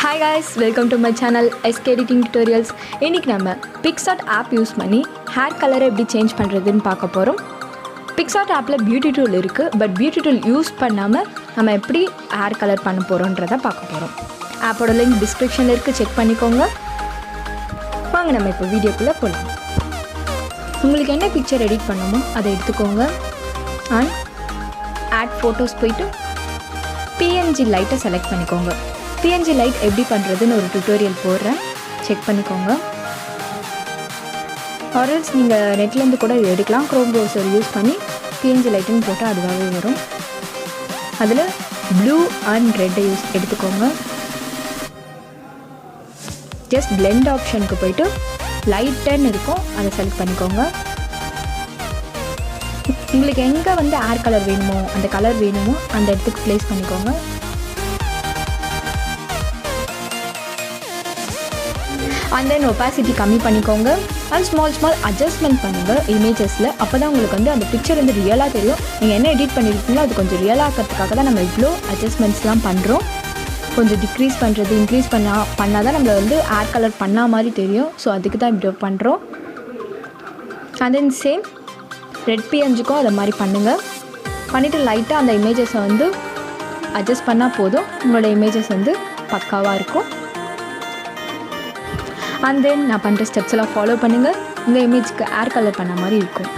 Hi guys, welcome to my channel SK Editing Tutorials. இன்னைக்கு நம்ம Picsart app use பண்ணி hair color எப்படி change பண்றதுன்னு பார்க்க போறோம். Picsart appல beauty tool இருக்கு, பட் beauty tool யூஸ் பண்ணாம நம்ம எப்படி hair color பண்ண போறோம்ன்றத பார்க்க போறோம். ஆப்போட லிங்க் டிஸ்கிரிப்ஷன்ல இருக்கு, செக் பண்ணிக்கோங்க. வாங்க நம்ம இப்போ வீடியோக்குள்ள போலாம். உங்களுக்கு என்ன பிக்சர் எடிட் பண்ணணுமோ அதை எடுத்துக்கோங்க. and add photos போய்ட்டு PNG லைட்டை செலக்ட் பண்ணிக்கோங்க. PNG லைட் எப்படி பண்ணுறதுன்னு ஒரு டியூட்டோரியல் போடுறேன், செக் பண்ணிக்கோங்க. ஆர்எல்ஸ் நீங்கள் நெட்லேருந்து கூட இது எடுக்கலாம். க்ரோம் ப்ரௌசர் யூஸ் பண்ணி PNG லைட்டுன்னு போட்டால் அதுவாகவே வரும். அதில் ப்ளூ அண்ட் ரெட்டை எடுத்துக்கோங்க. ஜஸ்ட் பிளெண்ட் ஆப்ஷனுக்கு போய்ட்டு லைட்டுன்னு இருக்கும், அதை செலக்ட் பண்ணிக்கோங்க. உங்களுக்கு எங்கே வந்து ஏர் கலர் வேணுமோ அந்த கலர் வேணுமோ அந்த இடத்துக்கு ப்ளேஸ் பண்ணிக்கோங்க. அண்ட் தென் ஒப்பாசிட்டி கம்மி பண்ணிக்கோங்க. அண்ட் ஸ்மால் அட்ஜஸ்ட்மெண்ட் பண்ணுங்கள் இமேஜஸில். அப்போ தான் உங்களுக்கு வந்து அந்த பிக்சர் வந்து ரியலாக தெரியும். நீங்கள் என்ன எடிட் பண்ணியிருக்கீங்களோ அது கொஞ்சம் ரியலாக இருக்கிறதுக்காக தான் நம்ம இவ்வளோ அட்ஜஸ்ட்மெண்ட்ஸ்லாம் பண்ணுறோம். கொஞ்சம் டிக்ரீஸ் பண்ணுறது இன்க்ரீஸ் பண்ணால் தான் நம்மளை வந்து ஏர் கலர் பண்ணால் மாதிரி தெரியும். ஸோ அதுக்கு தான் இப்படி பண்ணுறோம். அண்ட் தென் சேம் ரெட் பிஎன்ஜிக்கும் அதை மாதிரி பண்ணுங்கள். பண்ணிவிட்டு லைட்டாக அந்த இமேஜஸை வந்து அட்ஜஸ்ட் பண்ணால் போதும், உங்களோட இமேஜஸ் வந்து பக்காவாக இருக்கும். அண்ட் தென் நான் பண்ணுற ஸ்டெப்ஸ் எல்லாம் ஃபாலோ பண்ணுங்கள். உங்கள் இமேஜுக்கு ஏர் கலர் பண்ண மாதிரி இருக்கும்.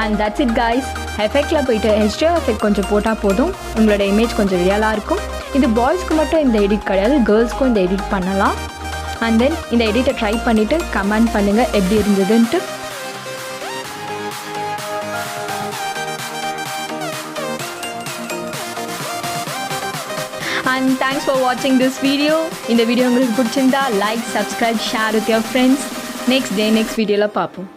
And that's it guys. எஃபெக்டில் போய்ட்டு ஹெச்டிஓ எஃபெக்ட் கொஞ்சம் போட்டால் போதும், உங்களோட இமேஜ் கொஞ்சம் ரியலாக இருக்கும். இது பாய்ஸ்க்கு மட்டும் இந்த எடிட் கிடையாது, கேர்ள்ஸ்க்கும் இந்த எடிட் பண்ணலாம். அண்ட் தென் இந்த எடிட்டை ட்ரை பண்ணிவிட்டு கமெண்ட் பண்ணுங்கள் எப்படி இருந்ததுன்ட்டு. அண்ட் தேங்க்ஸ் ஃபார் வாட்சிங் திஸ் வீடியோ. இந்த வீடியோ உங்களுக்கு பிடிச்சிருந்தா like, subscribe, share with your friends. Next வீடியோவில் பார்ப்போம்.